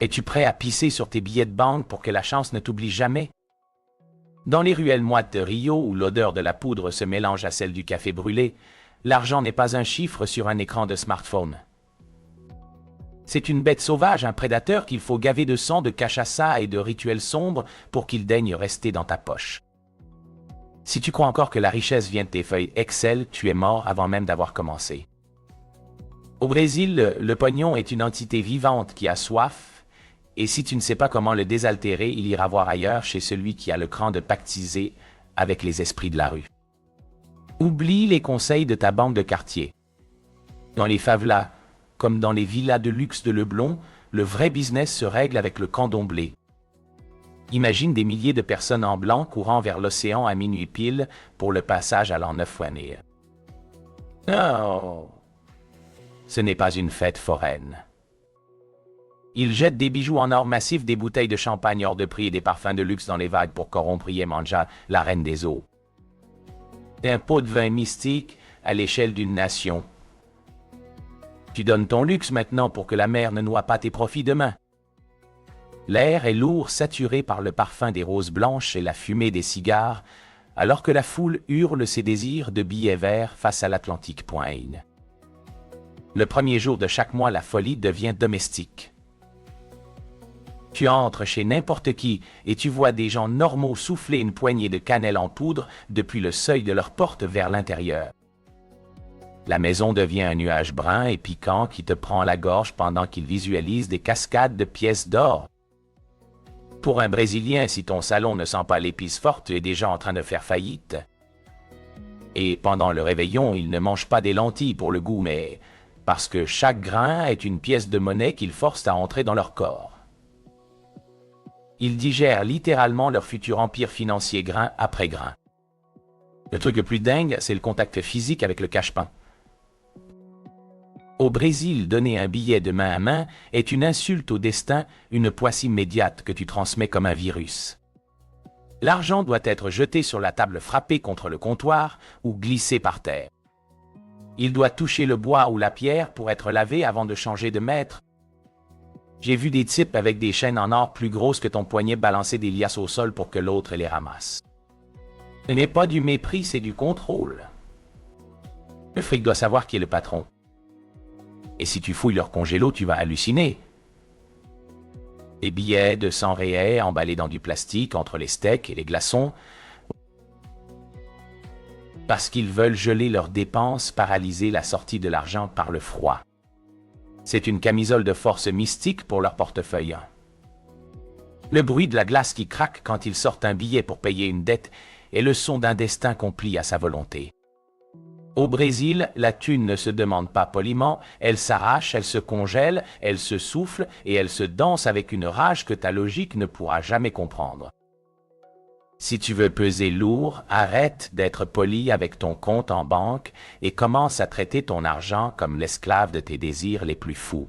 Es-tu prêt à pisser sur tes billets de banque pour que la chance ne t'oublie jamais? Dans les ruelles moites de Rio, où l'odeur de la poudre se mélange à celle du café brûlé, l'argent n'est pas un chiffre sur un écran de smartphone. C'est une bête sauvage, un prédateur qu'il faut gaver de sang, de cachaça et de rituels sombres pour qu'il daigne rester dans ta poche. Si tu crois encore que la richesse vient de tes feuilles Excel, tu es mort avant même d'avoir commencé. Au Brésil, le pognon est une entité vivante qui a soif, et si tu ne sais pas comment le désaltérer, il ira voir ailleurs chez celui qui a le cran de pactiser avec les esprits de la rue. Oublie les conseils de ta banque de quartier. Dans les favelas, comme dans les villas de luxe de Leblon, le vrai business se règle avec le candomblé. Imagine des milliers de personnes en blanc courant vers l'océan à minuit pile pour le passage à l'an 9 Wanir. Oh! Ce n'est pas une fête foraine. Ils jettent des bijoux en or massif, des bouteilles de champagne hors de prix et des parfums de luxe dans les vagues pour corrompre Yemanja, la reine des eaux. Un pot de vin mystique à l'échelle d'une nation. Tu donnes ton luxe maintenant pour que la mer ne noie pas tes profits demain. L'air est lourd, saturé par le parfum des roses blanches et la fumée des cigares, alors que la foule hurle ses désirs de billets verts face à l'Atlantique Point. Le premier jour de chaque mois, la folie devient domestique. Tu entres chez n'importe qui et tu vois des gens normaux souffler une poignée de cannelle en poudre depuis le seuil de leur porte vers l'intérieur. La maison devient un nuage brun et piquant qui te prend la gorge pendant qu'il visualise des cascades de pièces d'or. Pour un Brésilien, si ton salon ne sent pas l'épice forte, tu es déjà en train de faire faillite. Et pendant le réveillon, ils ne mangent pas des lentilles pour le goût, mais parce que chaque grain est une pièce de monnaie qu'ils forcent à entrer dans leur corps. Ils digèrent littéralement leur futur empire financier grain après grain. Le truc le plus dingue, c'est le contact physique avec le cache-pain. Au Brésil, donner un billet de main à main est une insulte au destin, une poisse immédiate que tu transmets comme un virus. L'argent doit être jeté sur la table frappée contre le comptoir ou glissé par terre. Il doit toucher le bois ou la pierre pour être lavé avant de changer de maître. J'ai vu des types avec des chaînes en or plus grosses que ton poignet balancer des liasses au sol pour que l'autre les ramasse. Ce n'est pas du mépris, c'est du contrôle. Le fric doit savoir qui est le patron. Et si tu fouilles leur congélo, tu vas halluciner. Des billets de 100 réais emballés dans du plastique entre les steaks et les glaçons, parce qu'ils veulent geler leurs dépenses, paralyser la sortie de l'argent par le froid. C'est une camisole de force mystique pour leur portefeuille. Le bruit de la glace qui craque quand ils sortent un billet pour payer une dette est le son d'un destin accompli à sa volonté. Au Brésil, la thune ne se demande pas poliment, elle s'arrache, elle se congèle, elle se souffle et elle se danse avec une rage que ta logique ne pourra jamais comprendre. Si tu veux peser lourd, arrête d'être poli avec ton compte en banque et commence à traiter ton argent comme l'esclave de tes désirs les plus fous.